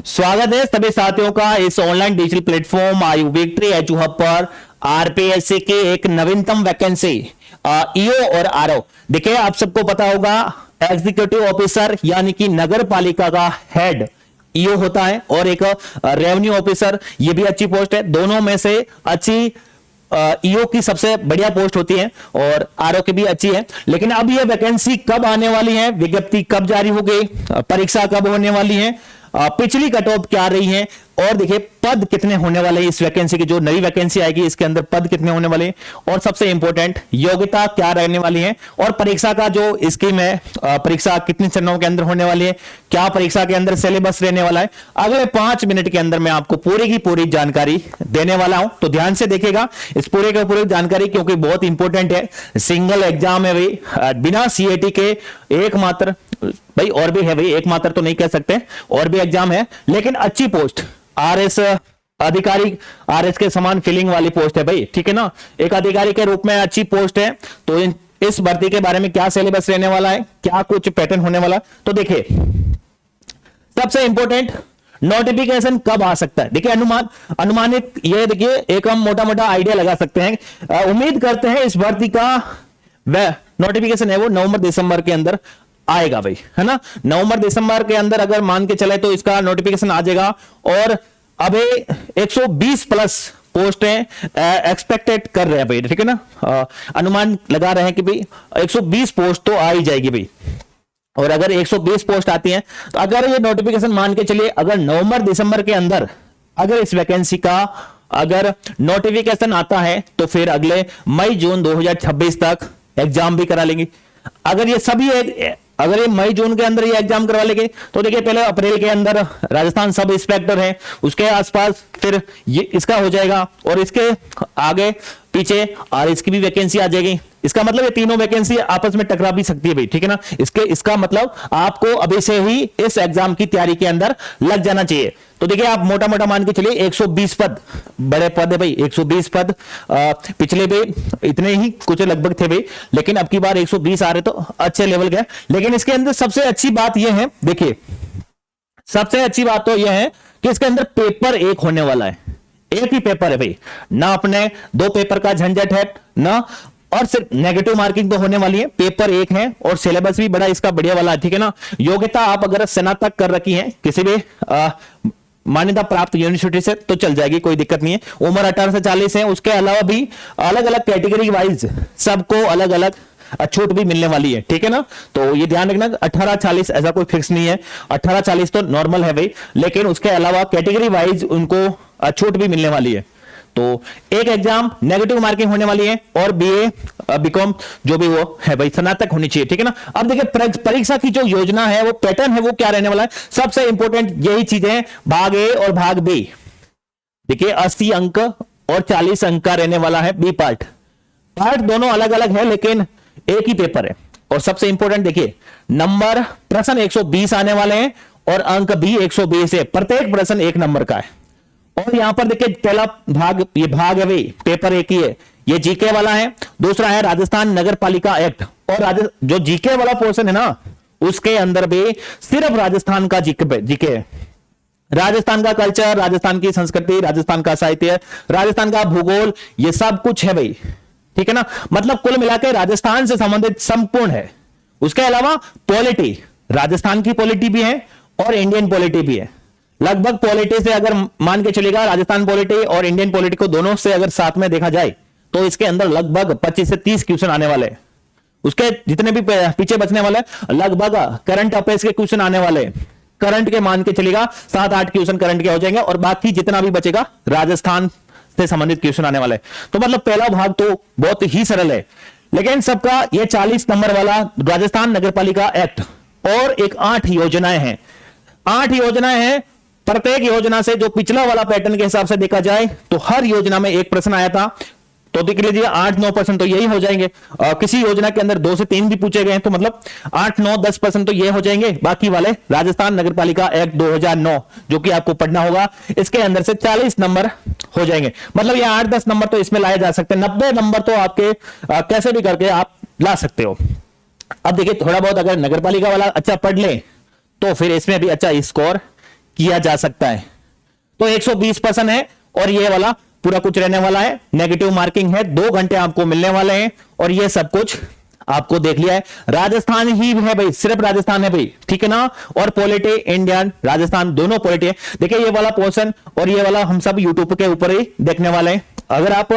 स्वागत है सभी साथियों का इस ऑनलाइन डिजिटल प्लेटफॉर्म आयु विक्ट्री एजू हब पर आरपीएससी की एक नवीनतम वैकेंसी ईओ और आरओ। देखिए, आप सबको पता होगा एग्जीक्यूटिव ऑफिसर यानी कि नगर पालिका का हेड ईओ होता है और एक रेवेन्यू ऑफिसर, ये भी अच्छी पोस्ट है। दोनों में से अच्छी ईओ की सबसे बढ़िया पोस्ट होती है और आरओ की भी अच्छी है। लेकिन अब ये वैकेंसी कब आने वाली है, विज्ञप्ति कब जारी हो गई, परीक्षा कब होने वाली है, पिछली कट ऑफ क्या रही है और देखिए पद कितने होने वाले हैं इस वैकेंसी की, जो नई वैकेंसी आएगी इसके अंदर पद कितने होने वाले हैं और सबसे इंपॉर्टेंट योग्यता क्या रहने वाली है और परीक्षा का जो स्कीम है, परीक्षा कितने चरणों के अंदर होने वाली है, क्या परीक्षा के अंदर सिलेबस रहने वाला है। अगले 5 मिनट के अंदर मैं आपको पूरी की पूरी जानकारी देने वाला हूं, तो ध्यान से देखिएगा इस पूरे की पूरी जानकारी क्योंकि बहुत इंपॉर्टेंट है। सिंगल एग्जाम है भाई, बिना सीएटी के एकमात्र, भाई और भी है भाई, एकमात्र तो नहीं कह सकते, और भी एग्जाम है लेकिन अच्छी पोस्ट, आरएस अधिकारी, आरएस के समान फीलिंग वाली पोस्ट है भाई, ठीक है ना। एक अधिकारी के रूप में अच्छी पोस्ट है। तो इस भर्ती के बारे में क्या सिलेबस रहने वाला है, क्या कुछ पैटर्न होने वाला है, तो देखिए सबसे इंपॉर्टेंट नोटिफिकेशन कब आ सकता है। देखिए अनुमानित ये देखिए एक हम मोटा मोटा आइडिया लगा सकते हैं। उम्मीद करते हैं इस भर्ती का नोटिफिकेशन है वो नवंबर दिसंबर के अंदर आएगा भाई, है ना। नवंबर दिसंबर के अंदर अगर मान के चले तो इसका नोटिफिकेशन आ जाएगा और अभी 120 प्लस पोस्टें एक्सपेक्टेड कर रहे हैं भाई, ठीक है ना। अनुमान लगा रहे हैं कि भाई 120 पोस्ट तो आ ही जाएगी भाई। और अगर 120 पोस्ट आती हैं तो अगर ये नोटिफिकेशन मान के चलिए अगर नवंबर दिसंबर के अंदर अगर इस वैकेंसी का अगर नोटिफिकेशन आता है तो फिर अगले मई जून 2026 तक एग्जाम भी करा लेंगे। अगर ये सभी अगर ये मई जून के अंदर ये एग्जाम करवा लेंगे तो देखिए पहले अप्रैल के अंदर राजस्थान सब इंस्पेक्टर है, उसके आसपास फिर ये इसका हो जाएगा और इसके आगे पीछे और इसकी भी वैकेंसी आ जाएगी। इसका मतलब ये तीनों वैकेंसी आपस में टकरा भी सकती है भाई, ठीक है ना। इसका मतलब आपको अभी से ही इस एग्जाम की तैयारी के अंदर लग जाना चाहिए। तो देखिए आप मोटा मोटा मान के चलिए 120 पद, बड़े पद है भाई 120 पद। पिछले भी इतने ही कुछ लगभग थे भाई, लेकिन अब की बार 120 आ रहे तो अच्छे लेवल के। लेकिन इसके अंदर सबसे अच्छी बात यह है, देखिए सबसे अच्छी बात तो यह है कि इसके अंदर पेपर एक होने वाला है, एक ही पेपर है भाई, ना अपने 2 पेपर का झंझट है ना, और सिर्फ नेगेटिव मार्किंग तो होने वाली है, पेपर एक है और सिलेबस भी बड़ा इसका बढ़िया वाला है, ठीक है ना। योग्यता आप अगर स्नातक कर रखी है किसी भी मान्यता प्राप्त यूनिवर्सिटी से तो चल जाएगी, कोई दिक्कत नहीं है। उम्र 18 से 40 है, उसके अलावा भी अलग अलग कैटेगरी वाइज सबको अलग अलग छूट भी मिलने वाली है, ठीक है ना। तो ये ध्यान रखना 18-40 ऐसा कोई फिक्स नहीं है, 18-40 तो नॉर्मल है भाई, लेकिन उसके अलावा कैटेगरी वाइज उनको छूट भी मिलने वाली है। तो एक एग्जाम नेगेटिव मार्किंग होने वाली है और बीए बीकॉम जो भी वो है भाई स्नातक होनी चाहिए, ठीक है ना। अब देखिए परीक्षा की जो योजना है वो पैटर्न है वो क्या रहने वाला है, सबसे इंपॉर्टेंट यही चीजें भाग ए और भाग बी। देखिए 80 अंक और 40 अंक का रहने वाला है बी पार्ट दोनों अलग अलग है लेकिन एक ही पेपर है। और सबसे इंपॉर्टेंट देखिए नंबर प्रश्न 120 आने वाले हैं और अंक भी 120 है, प्रत्येक प्रश्न 1 नंबर का है। और यहां पर देखिए पहला भाग, ये भाग है भाई पेपर एक ही है, ये जीके वाला है। दूसरा है राजस्थान नगर पालिका एक्ट, और जो जीके वाला पोर्शन है ना उसके अंदर भी सिर्फ राजस्थान का जीके है, राजस्थान का कल्चर, राजस्थान की संस्कृति, राजस्थान का साहित्य, राजस्थान का भूगोल, ये सब कुछ है भाई, ठीक है ना। मतलब कुल मिलाकर राजस्थान से संबंधित संपूर्ण है। उसके अलावा पॉलिटी, राजस्थान की पॉलिटी भी है और इंडियन पॉलिटी भी है। लगभग पॉलिटी से अगर मान के चलेगा राजस्थान पॉलिटी और इंडियन पॉलिटी को दोनों से अगर साथ में देखा जाए तो इसके अंदर लगभग 25 से 30 क्वेश्चन आने वाले हैं। उसके जितने भी पीछे बचने वाले लगभग करंट अफेयर्स के क्वेश्चन आने वाले, करंट के मान के चलेगा 7-8 क्वेश्चन करंट के हो जाएंगे और बाकी जितना भी बचेगा राजस्थान से संबंधित क्वेश्चन आने वाले। तो मतलब पहला भाग तो बहुत ही सरल है, लेकिन सबका यह 40 नंबर वाला राजस्थान नगरपालिका एक्ट और एक 8 योजनाएं हैं, 8 योजनाएं हैं। प्रत्येक योजना से जो पिछला वाला पैटर्न के हिसाब से देखा जाए तो हर योजना में एक प्रश्न आया था, तो देख लीजिए 8-9% तो यही हो जाएंगे। किसी योजना के अंदर 2 से 3 भी पूछे गए तो मतलब 8-9-10% तो ये हो जाएंगे। बाकी वाले राजस्थान नगरपालिका एक्ट 2009 जो कि आपको पढ़ना होगा, इसके अंदर से 40 नंबर हो जाएंगे। मतलब ये 8-10 नंबर तो इसमें लाए जा सकते हैं, 90 नंबर तो आपके कैसे भी करके आप ला सकते हो। अब देखिए थोड़ा बहुत अगर नगरपालिका वाला अच्छा पढ़ ले तो फिर इसमें भी अच्छा स्कोर किया जा सकता है। तो 120% है और ये वाला पूरा कुछ रहने वाला है, नेगेटिव मार्किंग है, 2 घंटे आपको मिलने वाले हैं और ये सब कुछ आपको देख लिया है। राजस्थान ही है भाई, सिर्फ राजस्थान है भाई, ठीक है ना। और पॉलिटी इंडियन राजस्थान दोनों पॉलिटी है। देखिए ये वाला पोर्शन और ये वाला हम सब यूट्यूब के ऊपर ही देखने वाले हैं। अगर आप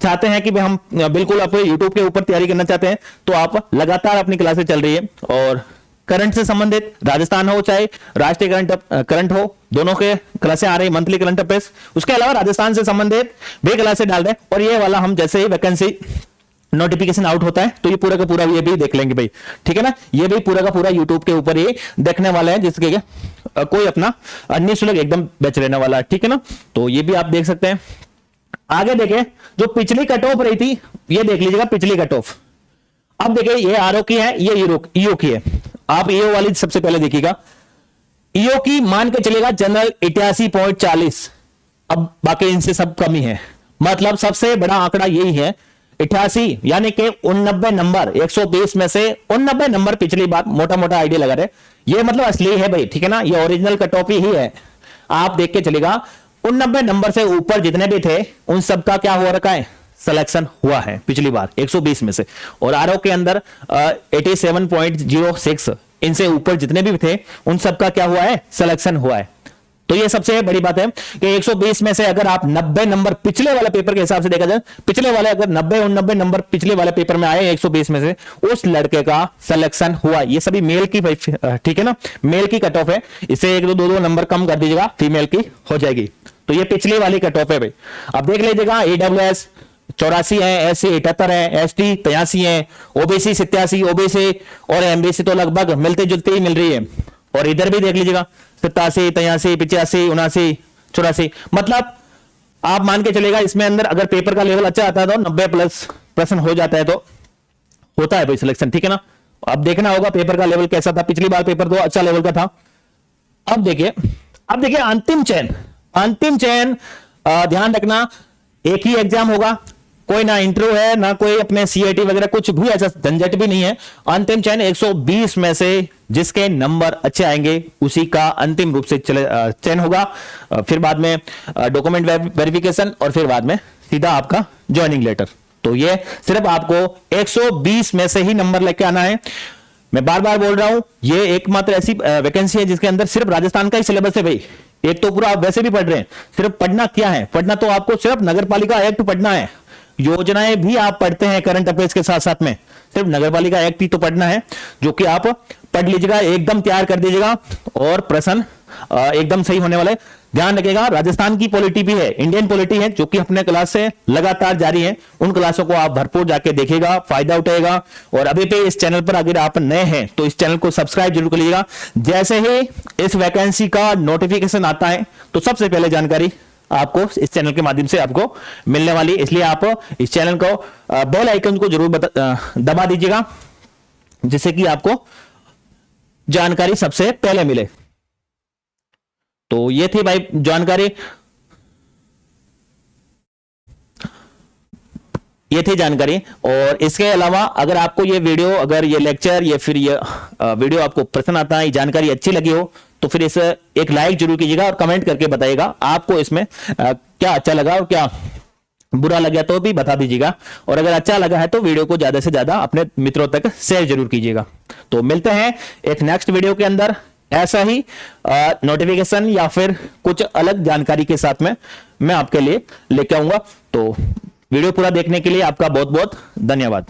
चाहते हैं कि भाई हम बिल्कुल आप यूट्यूब के ऊपर तैयारी करना चाहते हैं तो आप लगातार अपनी क्लासेस चल रही है और करंट से संबंधित राजस्थान हो चाहे राष्ट्रीय करंट हो, दोनों के क्लासें आ रही, मंथली करंट अफेयर्स, उसके अलावा राजस्थान से संबंधित भी क्लासें डाल दें। और ये वाला हम जैसे ही वैकेंसी नोटिफिकेशन आउट होता है तो ये पूरा का पूरा ये भी देख लेंगे भाई, ठीक है ना। ये भी पूरा का पूरा यूट्यूब के ऊपर ही देखने वाले हैं, जिसके कोई अपना निःशुल्क एकदम बैच रहने वाला है, ठीक है ना। तो ये भी आप देख सकते हैं। आगे देखें, जो पिछली कट ऑफ रही थी ये देख लीजिएगा, पिछली कट ऑफ। अब देखिए ये आरओ की है, ये ईओ की है। आप ईओ वाली सबसे पहले देखिएगा, ईओ की मान के चलेगा जनरल 88.40। अब बाकी इनसे सब कमी है, मतलब सबसे बड़ा आंकड़ा यही है 88, यानी कि 89 नंबर 120 में से 89 नंबर पिछली बार, मोटा मोटा आइडिया लगा रहे, ये मतलब असली है भाई, ठीक है ना। ये ओरिजिनल कट ऑफ ही है, आप देख के चलेगा। 89 नंबर से ऊपर जितने भी थे उन सबका क्या हो रखा है, सिलेक्शन हुआ है पिछली बार 120 में से। और आरओ के अंदर 87.06, इनसे ऊपर जितने भी थे उन सबका क्या हुआ है, सिलेक्शन हुआ है। तो ये सबसे बड़ी बात है कि 120 में से अगर आप 90 नंबर पिछले वाले पेपर के हिसाब से देखा जाए, पिछले वाले अगर 90-89 नंबर पिछले वाले पेपर में आए 120 में से, उस लड़के का सिलेक्शन हुआ। ये सभी मेल की, ठीक है ना, मेल की कट ऑफ है। इसे 1-2 नंबर कम कर दीजिएगा, फीमेल की हो जाएगी। तो ये पिछली वाली कट ऑफ है भाई। अब देख लीजिएगा, AWS 84 है, SC 78 है, ST 83 है, OBC 87, OBC और MBC तो लगभग मिलती जुलती ही मिल रही है। और इधर भी देख लीजिएगा 87, 83, 85, 79, 84, मतलब आप मान के चलेगा इसमें अंदर अगर पेपर का लेवल अच्छा आता है तो 90+ % हो जाता है, तो होता है भाई सिलेक्शन, ठीक है ना। अब देखना होगा पेपर का लेवल कैसा था, पिछली बार पेपर तो अच्छा लेवल का था। अब देखिए अंतिम चयन ध्यान रखना, एक ही एग्जाम होगा, कोई ना इंटरव्यू है ना कोई अपने सीआईटी वगैरह, कुछ भी ऐसा झंझट भी नहीं है। अंतिम चयन 120 में से जिसके नंबर अच्छे आएंगे उसी का अंतिम रूप से चयन होगा। फिर बाद में डॉक्यूमेंट वेरिफिकेशन और फिर बाद में सीधा आपका ज्वाइनिंग लेटर। तो ये सिर्फ आपको 120 में से ही नंबर लेके आना है। मैं बार बार बोल रहा हूं, ये एकमात्र ऐसी वैकेंसी है जिसके अंदर सिर्फ राजस्थान का ही सिलेबस है भाई। एक तो पूरा आप वैसे भी पढ़ रहे हैं, सिर्फ पढ़ना क्या है, पढ़ना तो आपको सिर्फ नगरपालिका एक्ट पढ़ना है। योजनाएं भी आप पढ़ते हैं करंट अफेयर्स के साथ साथ में, सिर्फ नगरपालिका एक्ट ही तो पढ़ना है, जो कि आप पढ़ लीजिएगा, एकदम तैयार कर दीजिएगा और प्रश्न एकदम सही होने वाले। ध्यान रखिएगा, राजस्थान की पॉलिटी भी है, इंडियन पॉलिटी है, जो कि अपने क्लास से लगातार जारी है। उन क्लासों को आप भरपूर जाके देखिएगा, फायदा उठाएगा। और अभी पे इस चैनल पर अगर आप नए हैं तो इस चैनल को सब्सक्राइब जरूर कर लीजिएगा। जैसे ही इस वैकेंसी का नोटिफिकेशन आता है तो सबसे पहले जानकारी आपको इस चैनल के माध्यम से आपको मिलने वाली, इसलिए आप इस चैनल को बेल आइकन को जरूर दबा दीजिएगा, जिससे कि आपको जानकारी सबसे पहले मिले। तो ये थी भाई जानकारी, और इसके अलावा अगर आपको ये वीडियो, अगर ये लेक्चर या फिर ये वीडियो आपको पसंद आता है, जानकारी अच्छी लगी हो, तो फिर इसे एक लाइक जरूर कीजिएगा और कमेंट करके बताइएगा आपको इसमें क्या अच्छा लगा और क्या बुरा लगा, तो भी बता दीजिएगा। और अगर अच्छा लगा है तो वीडियो को ज्यादा से ज्यादा अपने मित्रों तक शेयर जरूर कीजिएगा। तो मिलते हैं एक नेक्स्ट वीडियो के अंदर ऐसा ही नोटिफिकेशन या फिर कुछ अलग जानकारी के साथ में मैं आपके लिए लेके आऊंगा। तो वीडियो पूरा देखने के लिए आपका बहुत बहुत धन्यवाद।